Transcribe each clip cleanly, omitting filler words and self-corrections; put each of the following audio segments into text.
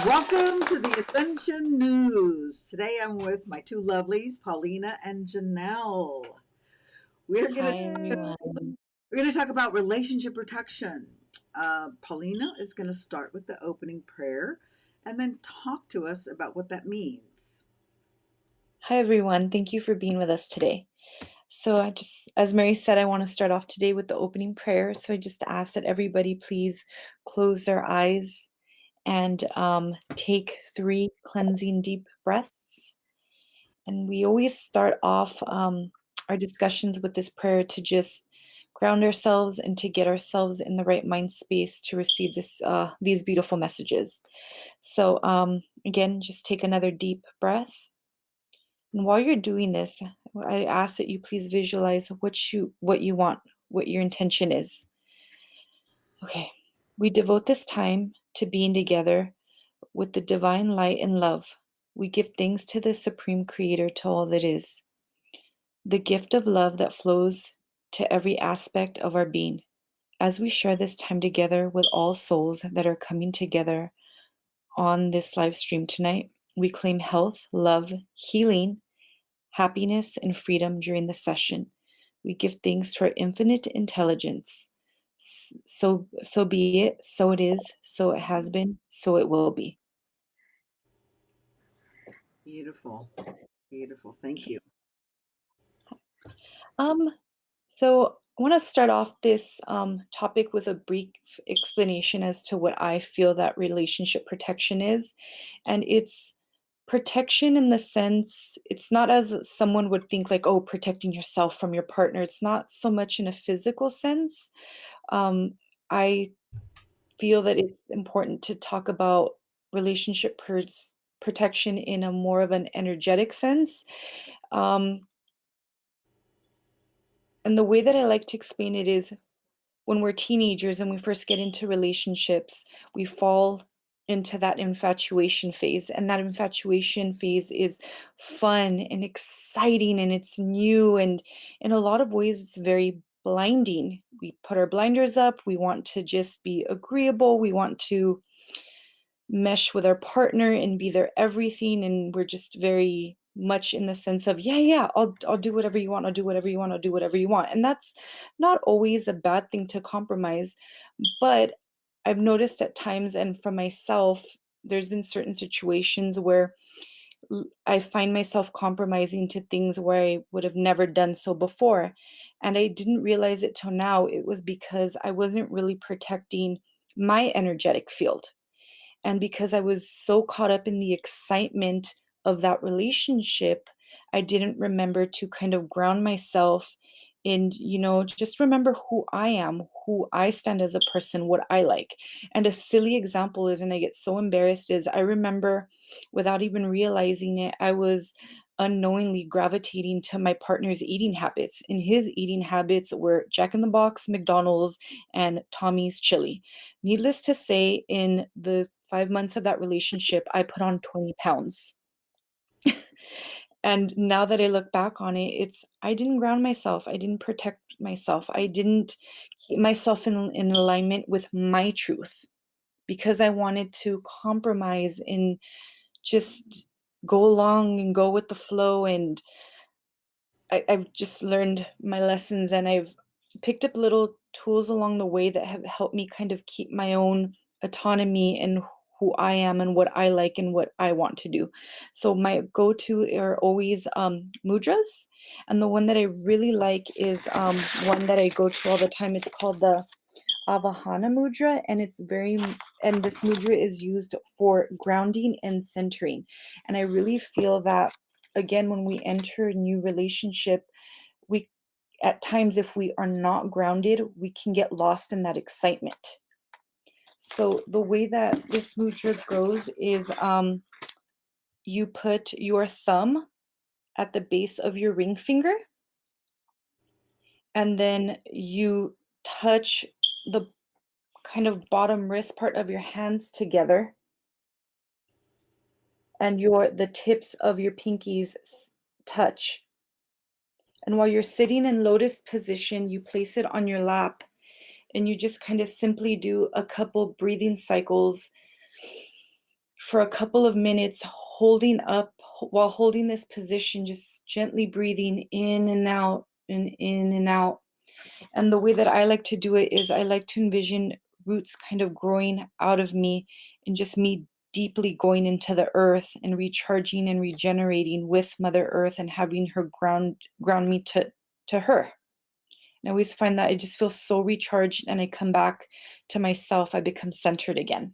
Welcome to the Ascension News. Today I'm with my two lovelies, Paulina and Janelle. We're Hi, gonna everyone. we're gonna talk about relationship protection. Paulina is gonna start with the opening prayer and then talk to us about what that means. Hi, everyone. Thank you for being with us today. So, as Mary said, I want to start off today with the opening prayer. So, I just ask that everybody please close their eyes and take 3 cleansing deep breaths. And we always start off our discussions with this prayer to just ground ourselves and to get ourselves in the right mind space to receive these beautiful messages. So, again, just take another deep breath. And while you're doing this, I ask that you please visualize what you want, what your intention is. Okay. We devote this time to being together with the divine light and love. We give thanks to the Supreme Creator, to all that is, the gift of love that flows to every aspect of our being. As we share this time together with all souls that are coming together on this live stream tonight, we claim health, love, healing, happiness, and freedom during the session. We give thanks to our infinite intelligence. So be it, so it is, so it has been, so it will be. Beautiful. Beautiful. Thank you. Um, so I want to start off this topic with a brief explanation as to what I feel that relationship protection is. And it's protection in the sense, it's not as someone would think like, oh, protecting yourself from your partner. It's not so much in a physical sense. I feel that it's important to talk about relationship protection in a more of an energetic sense. Um, and the way that I like to explain it is when we're teenagers and we first get into relationships, we fall into that infatuation phase. And that infatuation phase is fun and exciting and it's new. And in a lot of ways, it's very blinding. We put our blinders up. We want to just be agreeable. We want to mesh with our partner and be their everything. And we're just very much in the sense of, yeah, I'll do whatever you want. I'll do whatever you want. I'll do whatever you want. And that's not always a bad thing to compromise. But I've noticed at times, and for myself, there's been certain situations where I find myself compromising to things where I would have never done so before. And I didn't realize it till now. It was because I wasn't really protecting my energetic field. And because I was so caught up in the excitement of that relationship, I didn't remember to kind of ground myself and, just remember who I am, who I stand as a person, what I like. And a silly example is, and I get so embarrassed, is I remember without even realizing it, I was unknowingly gravitating to my partner's eating habits. And his eating habits were Jack in the Box, McDonald's, and Tommy's Chili. Needless to say, in the 5 months of that relationship, I put on 20 pounds. And now that I look back on it, I didn't ground myself. I didn't protect myself. I didn't keep myself in alignment with my truth because I wanted to compromise and just go along and go with the flow. And I've just learned my lessons and I've picked up little tools along the way that have helped me kind of keep my own autonomy and who I am and what I like and what I want to do. So my go-to are always mudras. And the one that I really like is one that I go to all the time. It's called the Avahana Mudra, and and this mudra is used for grounding and centering. And I really feel that again, when we enter a new relationship, we at times, if we are not grounded, we can get lost in that excitement. So the way that this mudra goes is you put your thumb at the base of your ring finger, and then you touch the kind of bottom wrist part of your hands together, and the tips of your pinkies touch. And while you're sitting in lotus position, you place it on your lap and you just kind of simply do a couple breathing cycles for a couple of minutes, holding up while holding this position, just gently breathing in and out and in and out. And the way that I like to do it is I like to envision roots kind of growing out of me and just me deeply going into the earth and recharging and regenerating with Mother Earth and having her ground me to her. And I always find that I just feel so recharged and I come back to myself. I become centered again.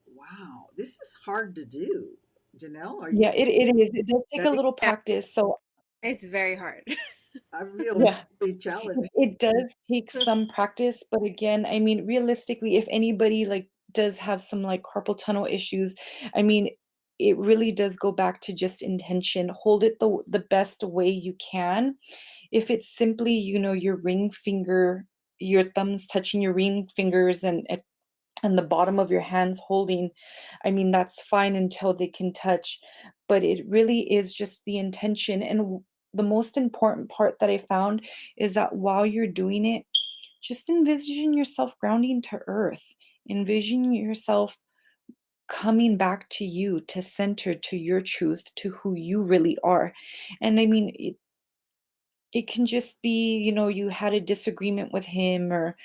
Wow, this is hard to do. Janelle, are you Yeah, it is. It does take a studying? little Yeah, practice. So it's very hard. I feel yeah. really challenged. It does take some practice, but again, I mean, realistically, if anybody, like, does have some, like, carpal tunnel issues, I mean, it really does go back to just intention. Hold it the best way you can. If it's simply, your ring finger, your thumbs touching your ring fingers and the bottom of your hands holding, I mean, that's fine until they can touch, but it really is just the intention, and the most important part that I found is that while you're doing it, just envision yourself grounding to earth. Envision yourself coming back to you, to center, to your truth, to who you really are. And I mean, it can just be, you had a disagreement with him or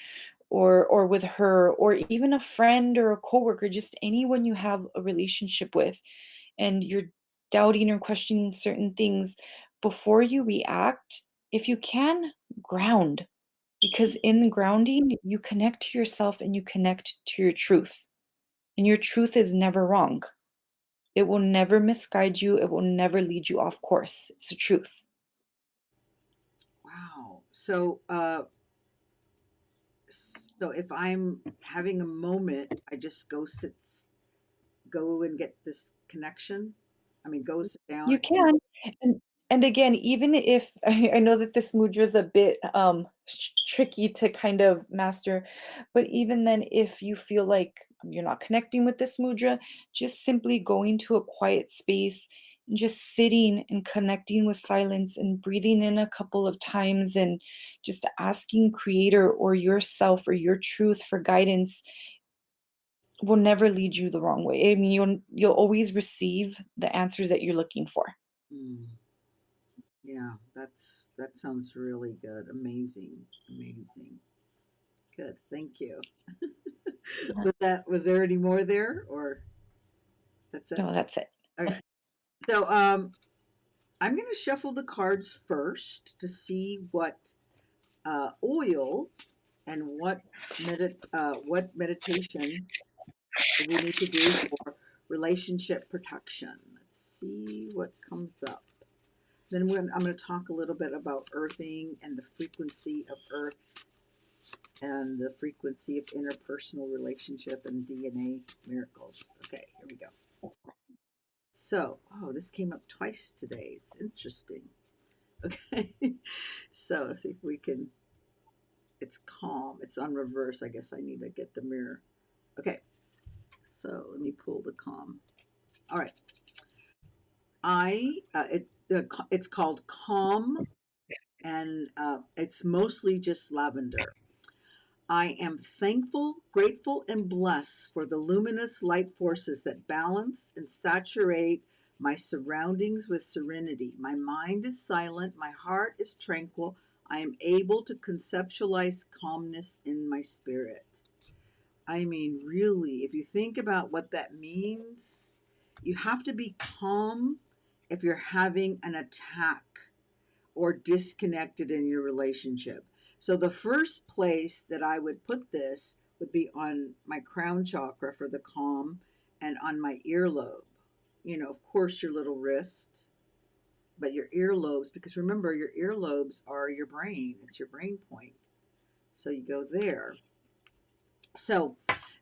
with her or even a friend or a coworker, just anyone you have a relationship with, and you're doubting or questioning certain things. Before you react, if you can, ground, because in the grounding you connect to yourself and you connect to your truth, and your truth is never wrong. It will never misguide you, it will never lead you off course. It's the truth. Wow. So if I'm having a moment, I just go and get this connection. I mean, go sit down. You can, and again, even if I know that this mudra is a bit, tricky to kind of master, but even then, if you feel like you're not connecting with this mudra, just simply going to a quiet space, and just sitting and connecting with silence and breathing in a couple of times and just asking Creator or yourself or your truth for guidance will never lead you the wrong way. I mean, you'll always receive the answers that you're looking for. Mm, yeah, that sounds really good. Amazing, amazing. Good. Thank you. Was there any more there, or that's it? No, that's it. Okay. So I'm going to shuffle the cards first to see what oil and what meditation we need to do for relationship protection. Let's see what comes up. Then I'm going to talk a little bit about earthing and the frequency of earth and the frequency of interpersonal relationship and DNA miracles. Okay, here we go. So, oh, this came up twice today. It's interesting. Okay, so let's see if we can. It's calm. It's on reverse. I guess I need to get the mirror. Okay, so let me pull the calm. All right, it's called calm, and it's mostly just lavender. I am thankful, grateful, and blessed for the luminous light forces that balance and saturate my surroundings with serenity. My mind is silent, my heart is tranquil. I am able to conceptualize calmness in my spirit. I mean, really, if you think about what that means, you have to be calm if you're having an attack or disconnected in your relationship. So the first place that I would put this would be on my crown chakra for the calm and on my earlobe. Of course, your little wrist, but your earlobes, because remember, your earlobes are your brain, it's your brain point. So you go there. So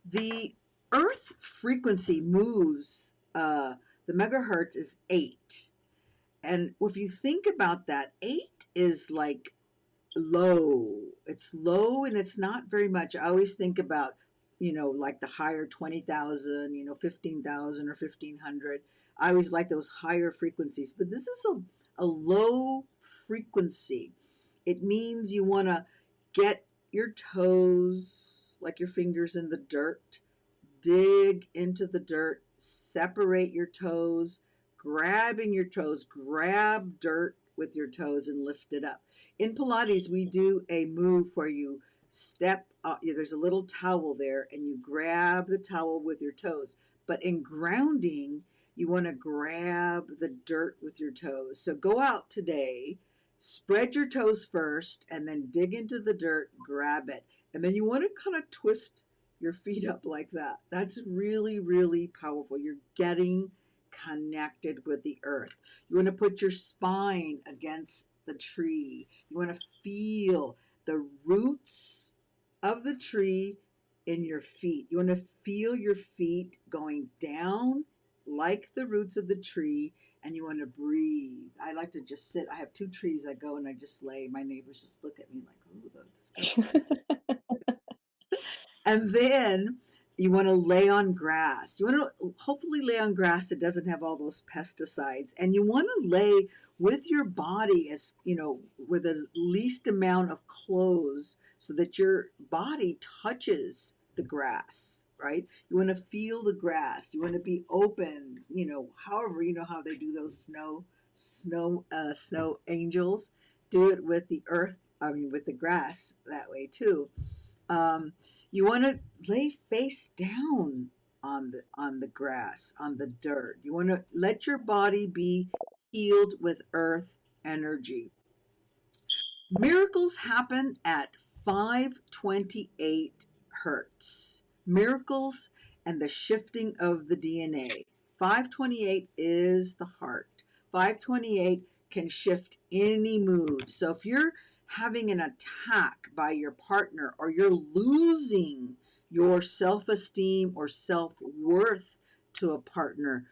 the earth frequency moves, the megahertz is 8. And if you think about that, 8 is like low. It's low and it's not very much. I always think about, like the higher 20,000, 15,000 or 1,500. I always like those higher frequencies, but this is a low frequency. It means you want to get your toes, like your fingers in the dirt, dig into the dirt, separate your toes, grabbing your toes, grab dirt with your toes and lift it up. In Pilates, we do a move where you step up, there's a little towel there, and you grab the towel with your toes. But in grounding, you want to grab the dirt with your toes. So go out today, spread your toes first, and then dig into the dirt, grab it. And then you want to kind of twist your feet up like that. That's really, really powerful. You're getting connected with the earth. You want to put your spine against the tree. You want to feel the roots of the tree in your feet. You want to feel your feet going down like the roots of the tree, and you want to breathe. I like to just sit. I have two trees. I go and I just lay. My neighbors just look at me like, "Ooh, that's good." And then you want to lay on grass. You want to hopefully lay on grass that doesn't have all those pesticides. And you want to lay with your body as, with the least amount of clothes so that your body touches the grass, right? You want to feel the grass. You want to be open, however, how they do those snow angels. Do it with the earth, with the grass that way too. Um, you want to lay face down on the grass, on the dirt. You want to let your body be healed with earth energy. Miracles happen at 528 hertz. Miracles and the shifting of the DNA. 528 is the heart. 528 can shift any mood. So if you're having an attack by your partner, or you're losing your self-esteem or self-worth to a partner,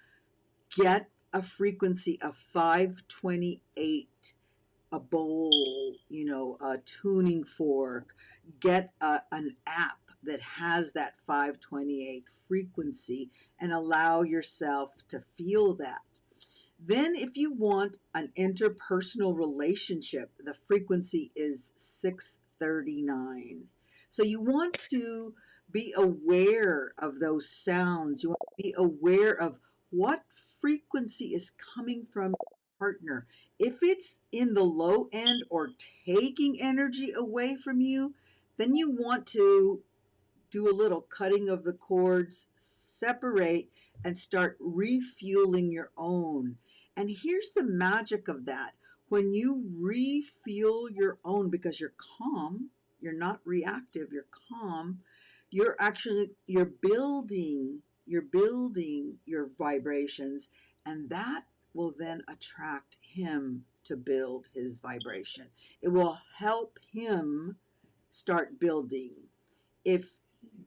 get a frequency of 528, a bowl, a tuning fork. Get an app that has that 528 frequency and allow yourself to feel that. Then, if you want an interpersonal relationship, the frequency is 639. So, you want to be aware of those sounds. You want to be aware of what frequency is coming from your partner. If it's in the low end or taking energy away from you, then you want to do a little cutting of the cords, separate, and start refueling your own. And here's the magic of that. When you refuel your own, because you're calm, you're not reactive, you're calm, you're building your vibrations, and that will then attract him to build his vibration. It will help him start building. If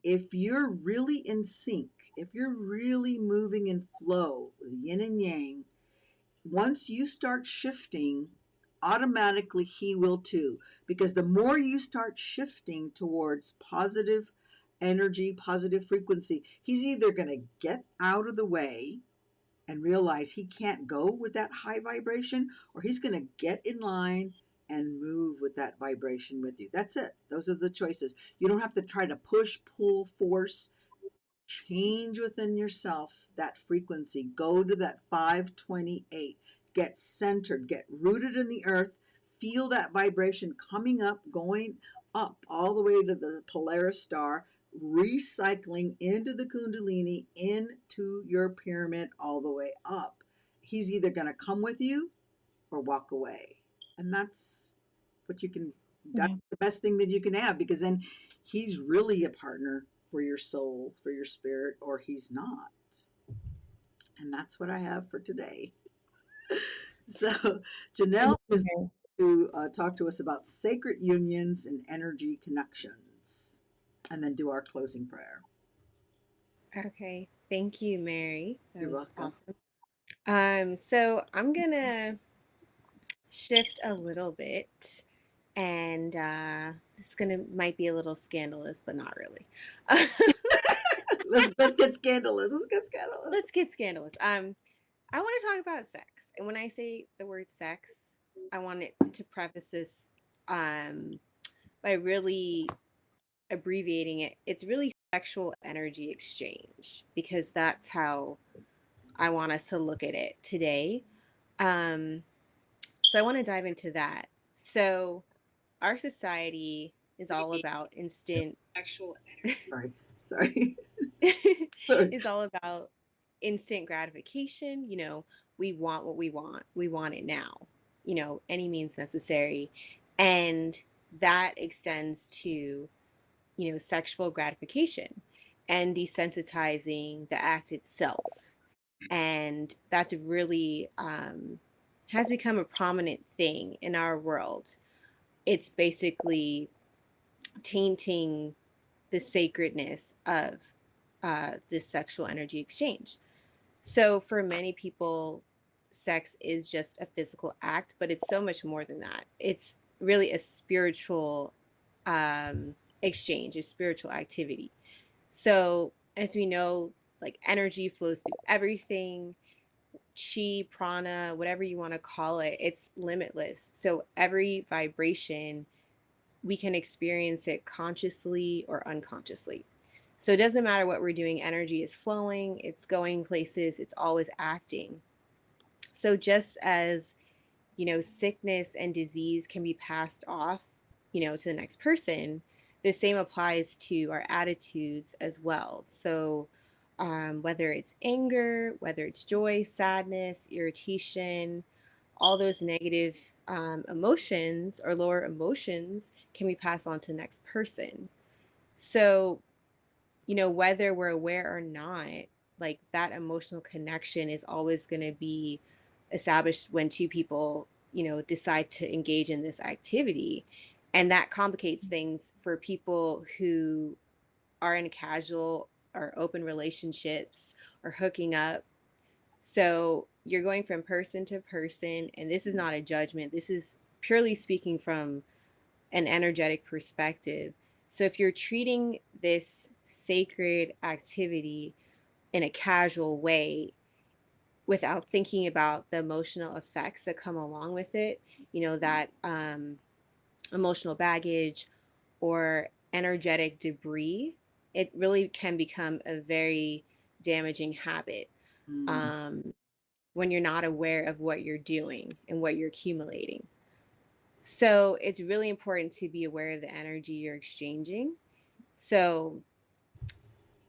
you're really in sync, if you're really moving in flow with yin and yang, once you start shifting, automatically he will too. Because the more you start shifting towards positive energy, positive frequency, he's either going to get out of the way and realize he can't go with that high vibration, or he's going to get in line and move with that vibration with you. That's it. Those are the choices. You don't have to try to push, pull, force. Change within yourself that frequency. Go to that 528. Get centered, get rooted in the earth. Feel that vibration coming up, going up all the way to the Polaris star, recycling into the Kundalini, into your pyramid, all the way up. He's either going to come with you or walk away. And that's Yeah. the best thing that you can have, because then he's really a partner for your soul, for your spirit, or he's not. And that's what I have for today. So Thank Janelle you, is Mary. to talk to us about sacred unions and energy connections, and then do our closing prayer. Okay, thank you, Mary. That You're was welcome. awesome. So I'm gonna shift a little bit, and this is gonna might be a little scandalous, but not really. Let's get scandalous. Let's get scandalous. Let's get scandalous. I want to talk about sex, and when I say the word sex, I want it to preface this by really abbreviating it. It's really sexual energy exchange, because that's how I want us to look at it today. Um, so I want to dive into that. So our society is all about instant Actual energy. Sorry. Sorry. is all about instant gratification. We want what we want. We want it now. Any means necessary. And that extends to, sexual gratification and desensitizing the act itself. And that's really has become a prominent thing in our world. It's basically tainting the sacredness of this sexual energy exchange. So for many people, sex is just a physical act, but it's so much more than that. It's really a spiritual exchange, a spiritual activity. So as we know, like energy flows through everything, chi, prana, whatever you want to call it, it's limitless. So every vibration, we can experience it consciously or unconsciously. So it doesn't matter what we're doing, energy is flowing, it's going places, it's always acting. So just as, sickness and disease can be passed off, to the next person, the same applies to our attitudes as well. So whether it's anger, whether it's joy, sadness, irritation, all those negative emotions or lower emotions can be passed on to the next person. So, whether we're aware or not, like that emotional connection is always going to be established when two people, decide to engage in this activity. And that complicates things for people who are in casual or open relationships or hooking up. So you're going from person to person, and this is not a judgment. This is purely speaking from an energetic perspective. So if you're treating this sacred activity in a casual way without thinking about the emotional effects that come along with it, that emotional baggage or energetic debris, it really can become a very damaging habit. Mm. Um, when you're not aware of what you're doing and what you're accumulating. So it's really important to be aware of the energy you're exchanging. So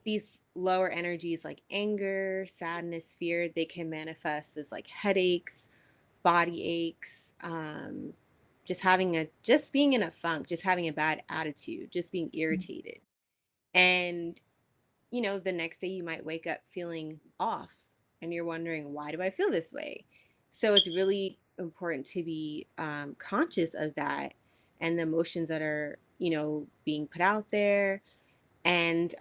these lower energies like anger, sadness, fear, they can manifest as like headaches, body aches, just being in a funk, just having a bad attitude, just being irritated. And the next day you might wake up feeling off and you're wondering, why do I feel this way? So it's really important to be conscious of that and the emotions that are, being put out there. And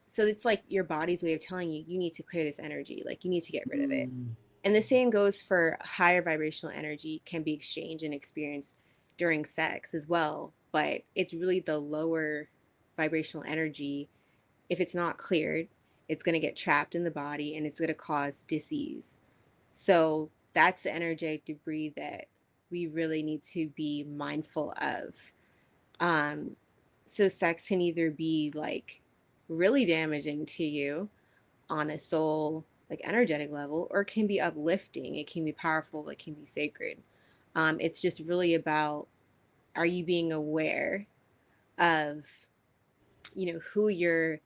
so it's like your body's way of telling you, you need to clear this energy, like you need to get rid of it. Mm. And the same goes for higher vibrational energy can be exchanged and experienced during sex as well. But it's really the lower vibrational energy, if it's not cleared, it's going to get trapped in the body and it's going to cause disease. So that's the energetic debris that we really need to be mindful of. Um, so sex can either be like really damaging to you on a soul, like energetic level, or it can be uplifting. It can be powerful. It can be sacred. It's just really about, are you being aware of, who you're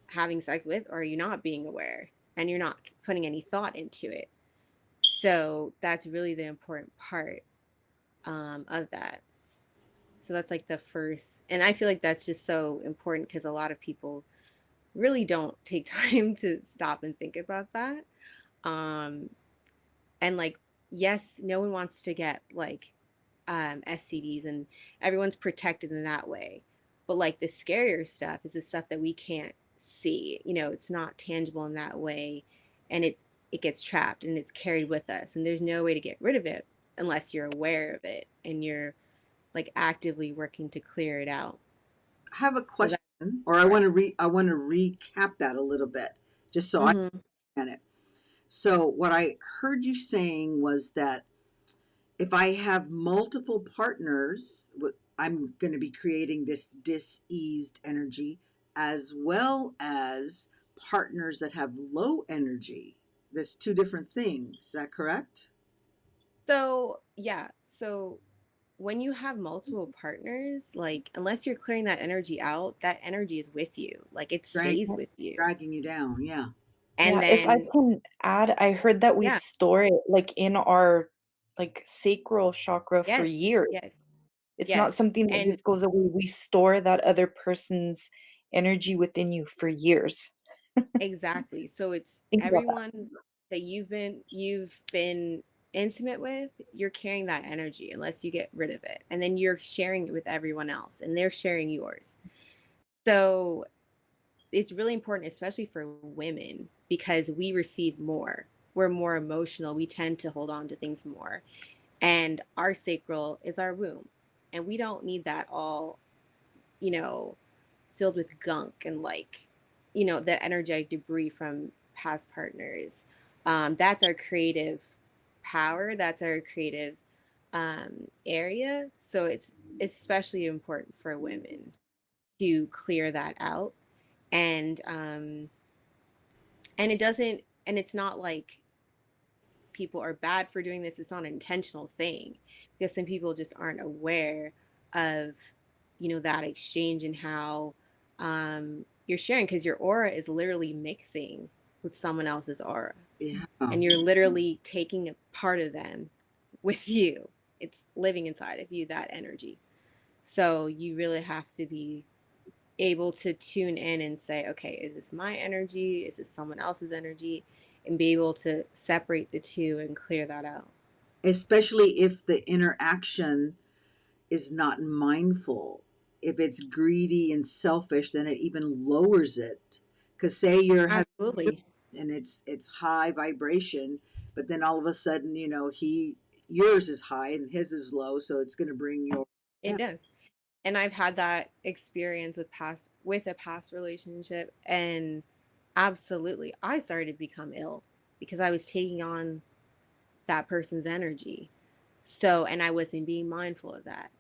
having sex with, or are you not being aware and you're not putting any thought into it? So that's really the important part of that. So that's like the first, and I feel like that's just so important because a lot of people really don't take time to stop and think about that. Um, and like, yes, no one wants to get like STDs, and everyone's protected in that way. But like the scarier stuff is the stuff that we can't see. It's not tangible in that way, and it gets trapped and it's carried with us, and there's no way to get rid of it unless you're aware of it and you're like actively working to clear it out. I have a So question, that's or I want part. to recap that a little bit, just so I Mm-hmm. understand it. So what I heard you saying was that if I have multiple partners, I'm going to be creating this diseased energy as well as partners that have low energy. There's two different things. Is that correct? So, yeah. So when you have multiple partners, like unless you're clearing that energy out, that energy is with you. Like it Drag, stays with you. dragging you down. Yeah. And Yeah, if I then, can add, I heard that we yeah, store it, like, in our, like, sacral chakra for yes, years. yes, It's not yes. something that And just goes away. We store that other person's energy within you for years. exactly. So it's Think about that. everyone that you've been intimate with, you're carrying that energy unless you get rid of it. And then you're sharing it with everyone else and they're sharing yours. So it's really important, especially for women, because we receive more. We're more emotional. We tend to hold on to things more. And our sacral is our womb. And we don't need that all, you know, filled with gunk and like, the energetic debris from past partners. That's our creative power. That's our creative area. So it's especially important for women to clear that out. And and it doesn't, and it's not like people are bad for doing this. It's not an intentional thing, because some people just aren't aware of, that exchange and how you're sharing, because your aura is literally mixing with someone else's aura, Yeah. and you're literally taking a part of them with you. It's living inside of you, that energy. So you really have to be able to tune in and say, okay, is this my energy? Is this someone else's energy? And be able to separate the two and clear that out. Especially if the interaction is not mindful. If it's greedy and selfish, then it even lowers it. Because say you're having Absolutely. and it's high vibration, but then all of a sudden, yours is high and his is low, so it's going to bring your It does. And I've had that experience with a past relationship, and absolutely I started to become ill because I was taking on that person's energy. So, and I wasn't being mindful of that.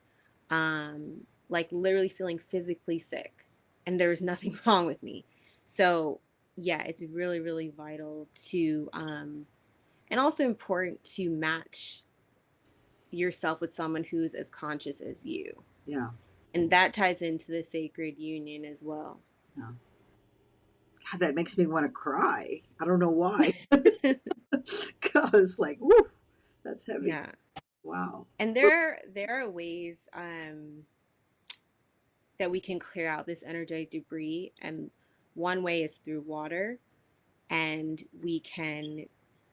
Like literally feeling physically sick, and there was nothing wrong with me. So, yeah, it's really, really vital to, and also important to match yourself with someone who's as conscious as you. yeah, And that ties into the sacred union as well. yeah. God, that makes me want to cry. I don't know why. Cause like, woo, that's heavy. Yeah. Wow. And there are ways that we can clear out this energetic debris, and one way is through water, and we can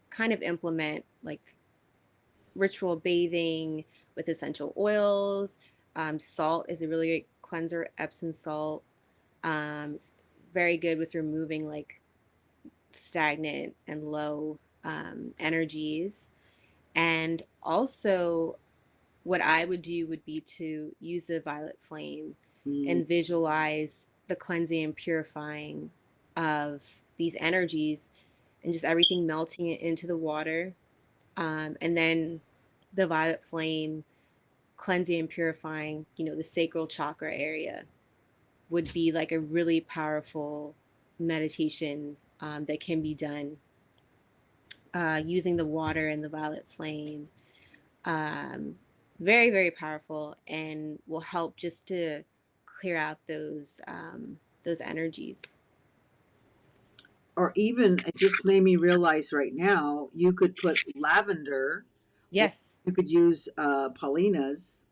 kind of implement like ritual bathing with essential oils. Salt is a really great cleanser, Epsom salt. It's very good with removing like stagnant and low energies. And also, what I would do would be to use the violet flame Mm, and visualize the cleansing and purifying of these energies, and just everything melting it into the water. And then the violet flame cleansing and purifying, the sacral chakra area would be like a really powerful meditation that can be done using the water and the violet flame. Um, Very, very powerful, and will help just to clear out those energies. or even it just made me realize right now you could put lavender, or Yes. you could use Paulina's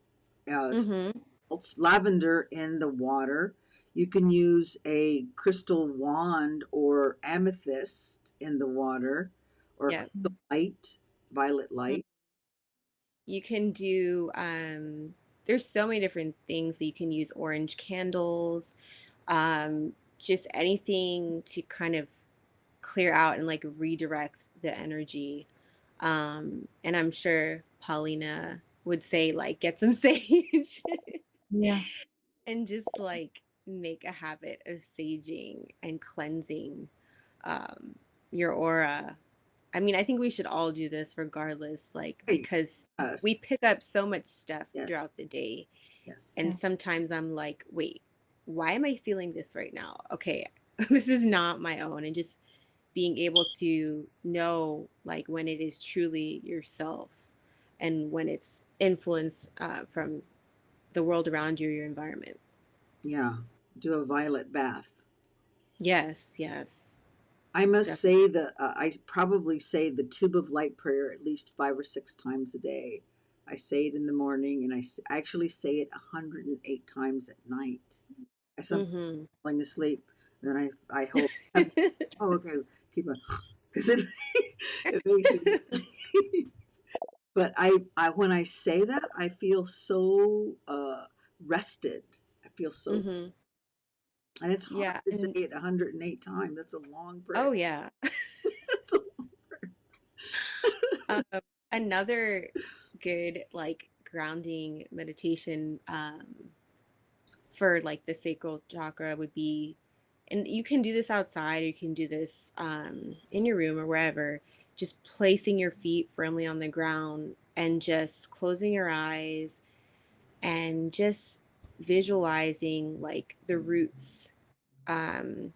Mm-hmm. salts, lavender in the water. You can use a crystal wand or amethyst in the water, or Yeah. crystal light, violet light. You can do there's so many different things that you can use, orange candles, just anything to kind of clear out and like redirect the energy. And I'm sure Paulina would say like get some sage Yeah. and just like make a habit of saging and cleansing um your aura. I mean, I think we should all do this regardless, like, Right. because we Yes. pick up so much stuff Yes. throughout the day. Yes. And Yeah. sometimes I'm like, wait, why am I feeling this right now? Okay, this is not my own. And just being able to know like when it is truly yourself and when it's influenced from the world around you, your environment. Yeah. Do a violet bath. Yes, yes, I must definitely. say that I probably say the tube of light prayer at least 5 or 6 times a day. I say it in the morning, and actually say it 108 times at night. I sometimes Mm-hmm. falling asleep, and then I hold. Oh, okay, keep on, because it it makes me sleep. But I when I say that, I feel so rested. I feel so, Mm-hmm. and it's hard Yeah. to say And it 108 times. That's a long prayer. oh yeah. That's a, Um, another good like grounding meditation for like the sacral chakra would be, and you can do this outside or you can do this in your room or wherever, just placing your feet firmly on the ground and just closing your eyes and just visualizing like the roots um,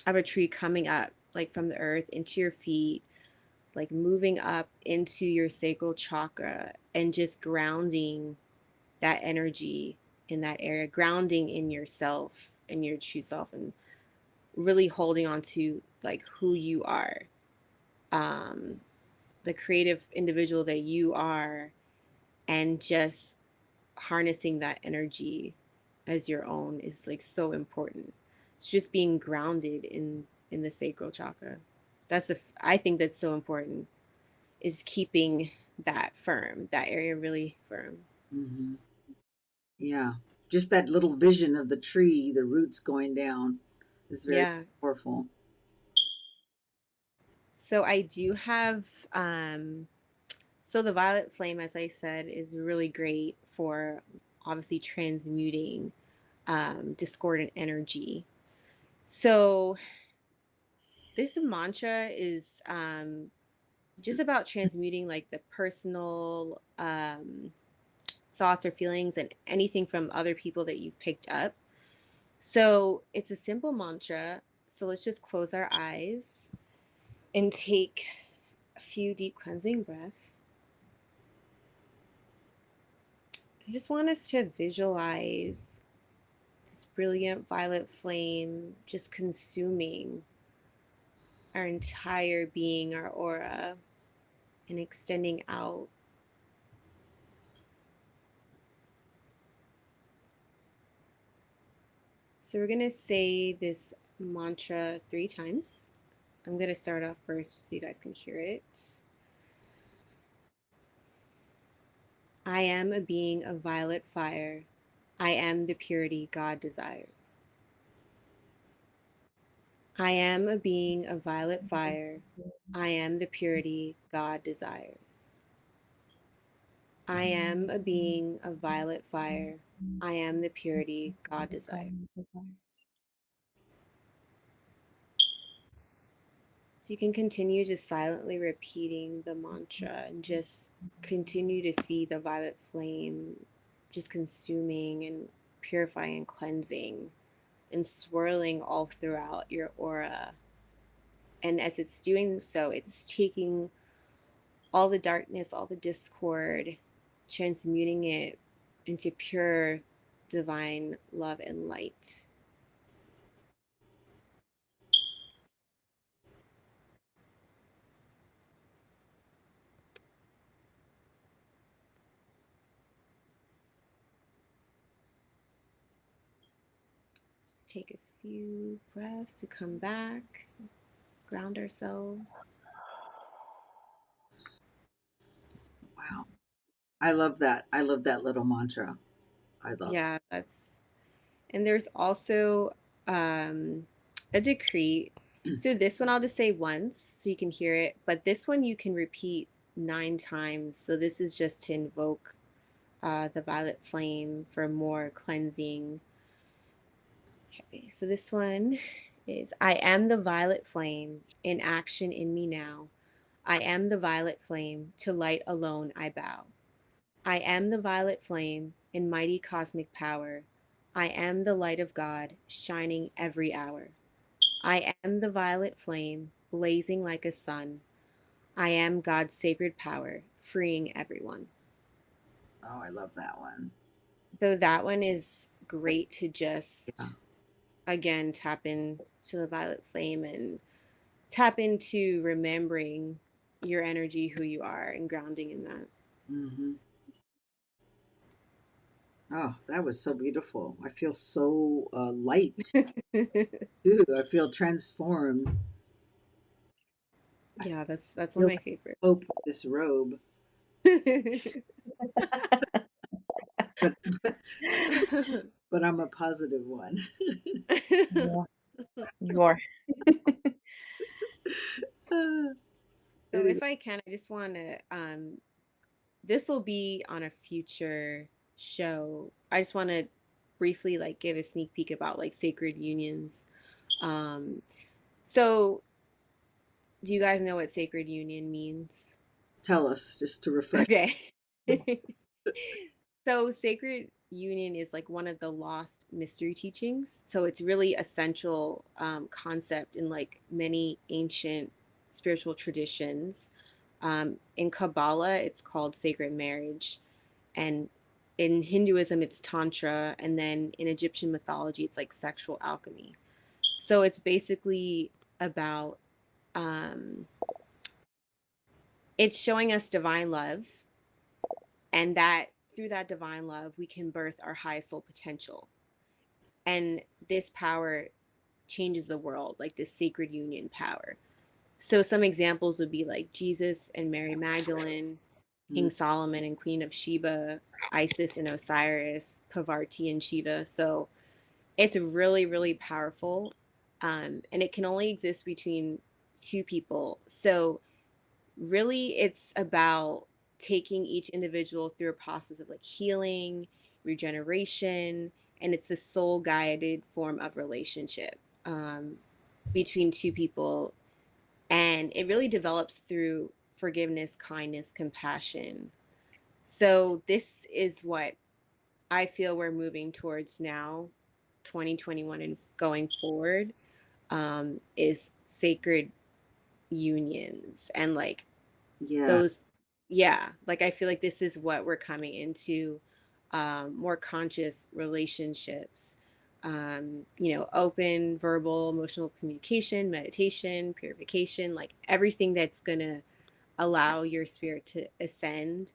of a tree coming up like from the earth into your feet, like moving up into your sacral chakra and just grounding that energy in that area, grounding in yourself and your true self, and really holding on to like who you are, um, the creative individual that you are, and just harnessing that energy as your own is like so important. It's just being grounded in the sacral chakra. That's I think that's so important, is keeping that firm, that area really firm. Mhm. Yeah. Just that little vision of the tree, the roots going down, is very Yeah. powerful. So I do have so the violet flame, as I said, is really great for obviously transmuting discordant energy. So this mantra is just about transmuting like the personal thoughts or feelings and anything from other people that you've picked up. So it's a simple mantra. So let's just close our eyes and take a few deep cleansing breaths. I just want us to visualize this brilliant violet flame just consuming our entire being, our aura, and extending out. So we're going to say this mantra 3 times. I'm going to start off first so you guys can hear it. I am a being of violet fire. I am the purity God desires. I am a being of violet fire. I am the purity God desires. I am a being of violet fire. I am the purity God desires. So you can continue just silently repeating the mantra and just continue to see the violet flame just consuming and purifying and cleansing and swirling all throughout your aura. And as it's doing so, it's taking all the darkness, all the discord, transmuting it into pure divine love and light. Just take a few breaths to come back, ground ourselves. Wow. I love that. I love that little mantra. I love Yeah, and there's also um, a decree. So this one I'll just say once so you can hear it, but this one you can repeat 9 times. So this is just to invoke the violet flame for more cleansing. Okay, so this one is, I am the violet flame in action in me now. I am the violet flame, to light alone I bow. I am the violet flame in mighty cosmic power. I am the light of God, shining every hour. I am the violet flame, blazing like a sun. I am God's sacred power, freeing everyone. Oh, I love that one. So that one is great to Yeah. just, again, tap into the violet flame and tap into remembering your energy, who you are, and grounding in that. Hmm. Oh, that was so beautiful. I feel so light too. I feel transformed. I Yeah, that's one feel of like my favorites. hope with this robe, but but I'm a positive one. Yeah, you are. So Anyway, if I can, I just want to this will be on a future show. I just want to briefly like give a sneak peek about like sacred unions. Um so do you guys know what sacred union means? tell us just to refresh. Okay. So sacred union is like one of the lost mystery teachings. So it's really a central concept in like many ancient spiritual traditions. In Kabbalah, it's called sacred marriage, and in Hinduism, it's tantra, and then in Egyptian mythology, it's like sexual alchemy. So it's basically about um, it's showing us divine love, and that through that divine love, we can birth our highest soul potential. And this power changes the world, like this sacred union power. So some examples would be like Jesus and Mary Magdalene, Mm, King Solomon and Queen of Sheba, Isis and Osiris, Pavarti and Shiva. So it's really, really powerful. And it can only exist between two people. So really, it's about taking each individual through a process of like healing, regeneration, and it's a soul guided form of relationship between two people. And it really develops through forgiveness, kindness, compassion. So, this is what I feel we're moving towards now, 2021 and going forward, is sacred unions and like yeah, those, yeah, like I feel like this is what we're coming into, more conscious relationships, open verbal emotional communication, meditation, purification, like everything that's gonna allow your spirit to ascend.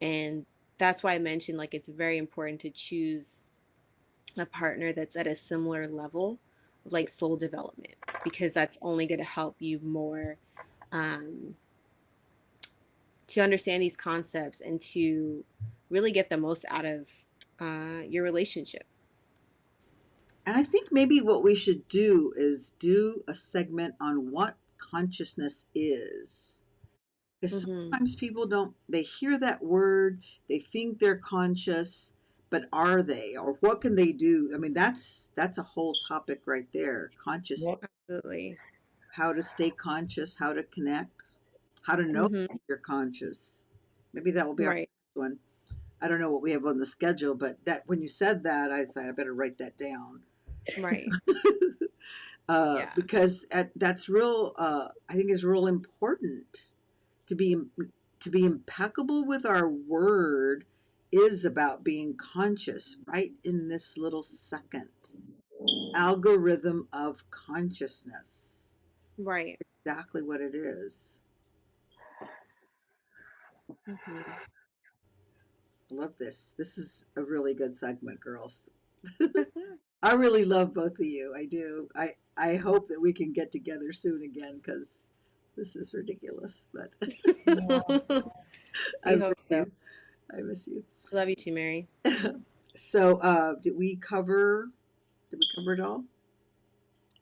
And that's why I mentioned like it's very important to choose a partner that's at a similar level of like soul development, because that's only going to help you more, um, to understand these concepts and to really get the most out of your relationship. and I think maybe what we should do is do a segment on what consciousness is. Because Hmm. sometimes people don't, they hear that word, they think they're conscious, but are they? Or what can they do? I mean, that's a whole topic right there. Conscious, Yep. Absolutely. how to stay conscious, how to connect, how to know Hmm. you're conscious. Maybe that will be our Right. next one. I don't know what we have on the schedule, but that when you said that, I said I better write that down. Right. Yeah. Because that's real. I think is real important to be to be impeccable with our word is about being conscious right in this little second. Algorithm of consciousness. Right. Exactly what it is. Hmm. I love this. This is a really good segment, girls. I really love both of you. I do. I hope that we can get together soon again because this is ridiculous. But Yeah. I We miss hope so. you. I miss you. Love you too, Mary. So, did we cover it all?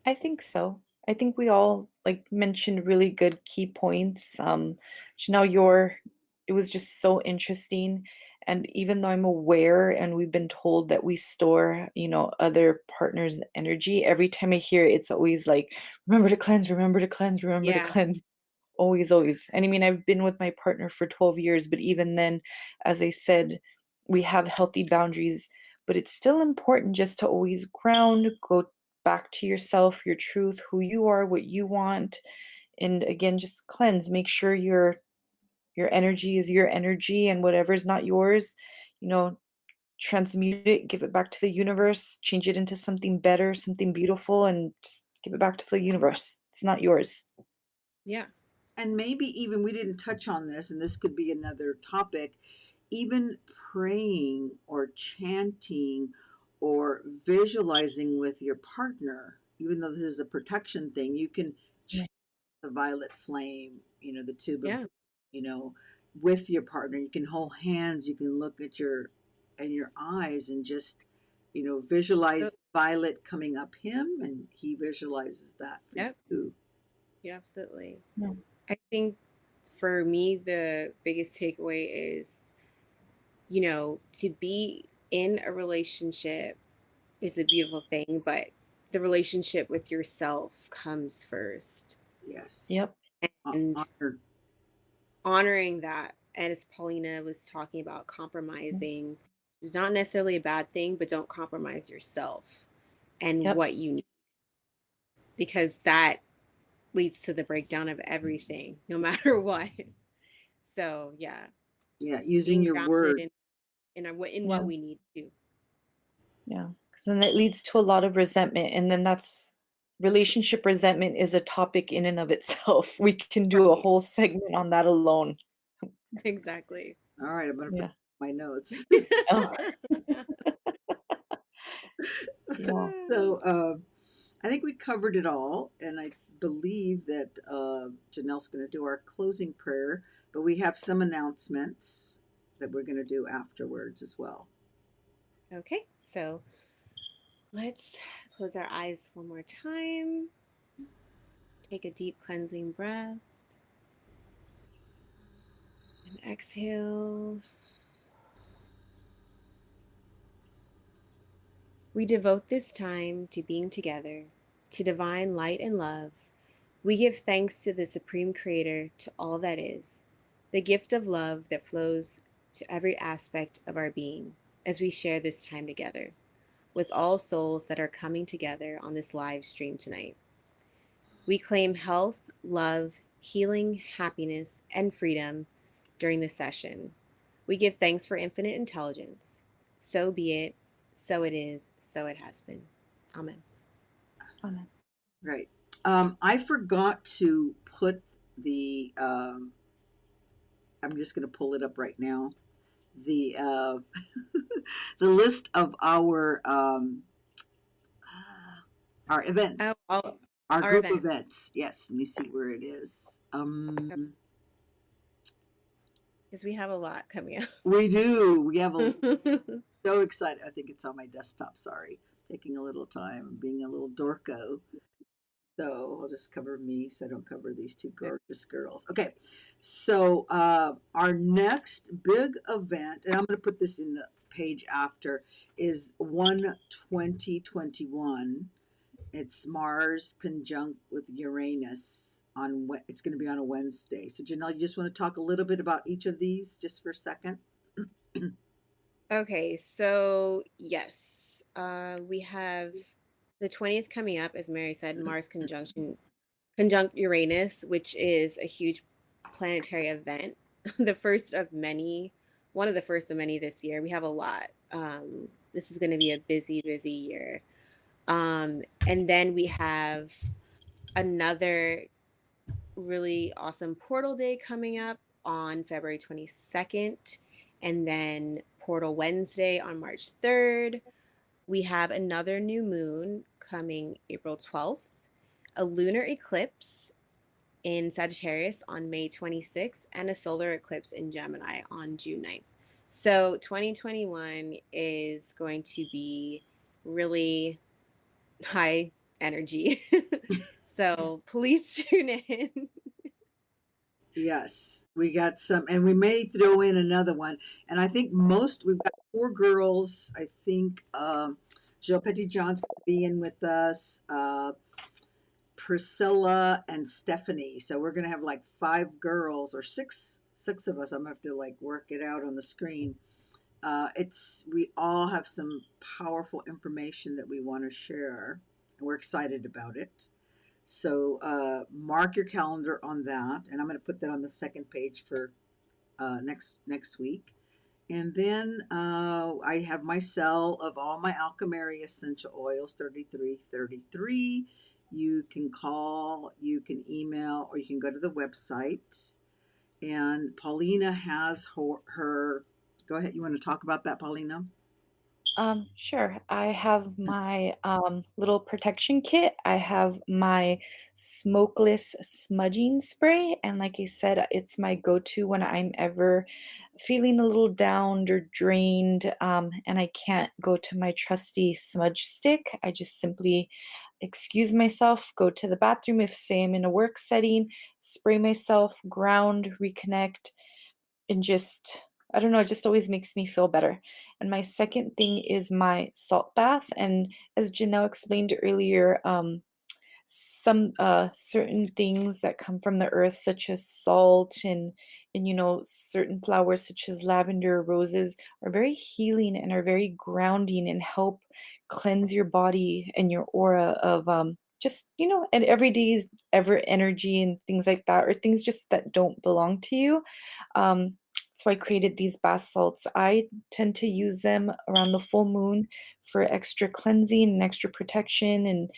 I think so. I think we all like mentioned really good key points. Chanel, it was just so interesting. And even though I'm aware and we've been told that we store, other partners' energy, every time I hear it, it's always like, remember to cleanse, remember to cleanse, remember to Yeah. cleanse. Always, always. And I mean, I've been with my partner for 12 years, but even then, as I said, we have healthy boundaries but it's still important just to always ground, go back to yourself, your truth, who you are, what you want, and again, just cleanse. Make sure your energy is your energy, and whatever is not yours, you know, transmute it, give it back to the universe, change it into something better, something beautiful, and just give it back to the universe. It's not yours. Yeah. And maybe even we didn't touch on this, and this could be another topic, even praying or chanting or visualizing with your partner, even though this is a protection thing, you can Yeah. chant the violet flame, the tube of, Yeah. you know, with your partner. You can hold hands, you can look at your eyes and just, visualize So, violet coming up him and he visualizes that for yep. you. Yeah, absolutely. Yeah. I think for me, the biggest takeaway is, to be in a relationship is a beautiful thing, but the relationship with yourself comes first. Yes. Yep. And Honor. honoring that, and as Paulina was talking about, compromising is not necessarily a bad thing, but don't compromise yourself and Yep. what you need, because that leads to the breakdown of everything, no matter what. So yeah, Yeah, using being your grounded word. in what Yeah. we need to. Yeah. Because then it leads to a lot of resentment. And then that's relationship resentment is a topic in and of itself. We can do a Right. whole segment on that alone. Exactly. All right, I'm going to put Yeah. my notes. Oh, yeah. So I think we covered it all, and I believe that Janelle's going to do our closing prayer, but we have some announcements that we're going to do afterwards as well. Okay, so let's close our eyes one more time. Take a deep cleansing breath and exhale. We devote this time to being together, to divine light and love. We give thanks to the Supreme Creator, to all that is, the gift of love that flows to every aspect of our being as we share this time together with all souls that are coming together on this live stream tonight. We claim health, love, healing, happiness, and freedom during this session. We give thanks for infinite intelligence. So be it, so it is, so it has been. Amen. Amen. Right. I forgot to put the, I'm just going to pull it up right now, the, the list of our Oh, events, our our group event. events. Yes, let me see where it is. Because we have a lot coming up. We do. We have a so excited. I think it's on my desktop. Sorry, taking a little time, being a little dorko. So I'll just cover me so I don't cover these two gorgeous girls. Okay, so our next big event, and I'm going to put this in the page after, is 1/20/21. It's Mars conjunct with Uranus on it's going to be on a Wednesday. So Janelle, you just want to talk a little bit about each of these just for a second? Okay, so yes, we have the 20th coming up, as Mary said, Mars conjunct Uranus, which is a huge planetary event, the first of many, one of the first of many this year. We have a lot. This is going to be a busy, busy year. And then we have another really awesome portal day coming up on February 22nd, and then Portal Wednesday on March 3rd. We have another new moon coming April 12th, a lunar eclipse in Sagittarius on May 26th, and a solar eclipse in Gemini on June 9th. So 2021 is going to be really high energy. So please tune in. Yes, we got some, and we may throw in another one. And I think we've got four girls. I think Jill Pettyjohn's going to be in with us, Priscilla and Stephanie. So we're going to have like five girls or six of us. I'm going to have to like work it out on the screen. We all have some powerful information that we want to share, and we're excited about it. So mark your calendar on that, and I'm going to put that on the second page for next week. And then I have my sell of all my AlcheMary essential oils, 3333. You can call, you can email, or you can go to the website. And Paulina has her go ahead. You want to talk about that, Paulina? Sure. I have my little protection kit. I have my smokeless smudging spray. And like I said, it's my go-to when I'm ever feeling a little downed or drained, and I can't go to my trusty smudge stick. I just simply excuse myself, go to the bathroom if, say, I'm in a work setting, spray myself, ground, reconnect, and just I don't know, it just always makes me feel better. And my second thing is my salt bath. And as Janelle explained earlier, some certain things that come from the earth, such as salt and certain flowers such as lavender, roses, are very healing and are very grounding and help cleanse your body and your aura of just and everyday's ever energy and things like that, or things just that don't belong to you. So I created these bath salts. I tend to use them around the full moon for extra cleansing and extra protection, and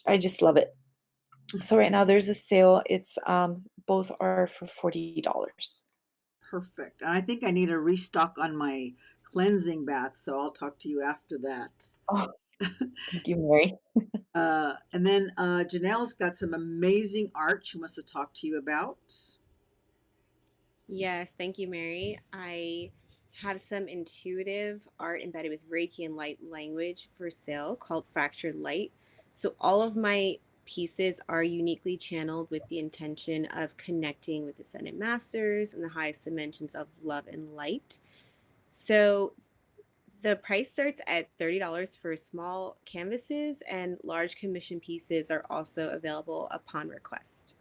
I just love it. So right now there's a sale. It's both are for $40. Perfect. And I think I need a restock on my cleansing bath, so I'll talk to you after that. Oh, thank you, Mary. And then Janelle's got some amazing art she wants to talk to you about. Yes, thank you, Mary. I have some intuitive art embedded with Reiki and light language for sale called Fractured Light. So all of my pieces are uniquely channeled with the intention of connecting with Ascended Masters and the highest dimensions of love and light. So the price starts at $30 for small canvases, and large commission pieces are also available upon request.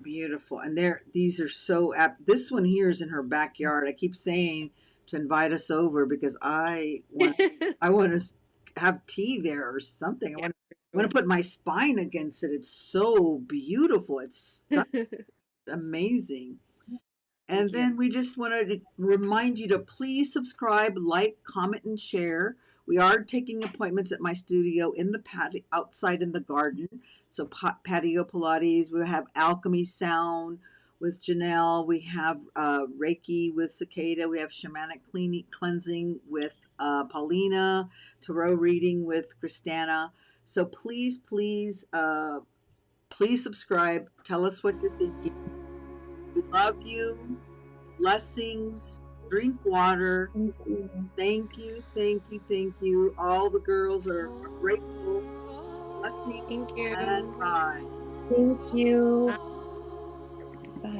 Beautiful. And these are so apt. This one here is in her backyard. I keep saying to invite us over because I want to have tea there or something. Yeah, I want for to put my spine against it. It's so beautiful. It's sure. amazing. And Thank you. then we just wanted to remind you to please subscribe, like, comment, and share. We are taking appointments at my studio in the patio, outside in the garden. So patio Pilates. We have alchemy sound with Janelle. We have Reiki with Cicada. We have shamanic cleansing with Paulina. Tarot reading with Christiana. So please subscribe. Tell us what you're thinking. We love you. Blessings. Drink water. Thank you. Thank you, thank you, thank you. All the girls are grateful. Blessings Thank and you. bye. Thank you. Bye. Bye.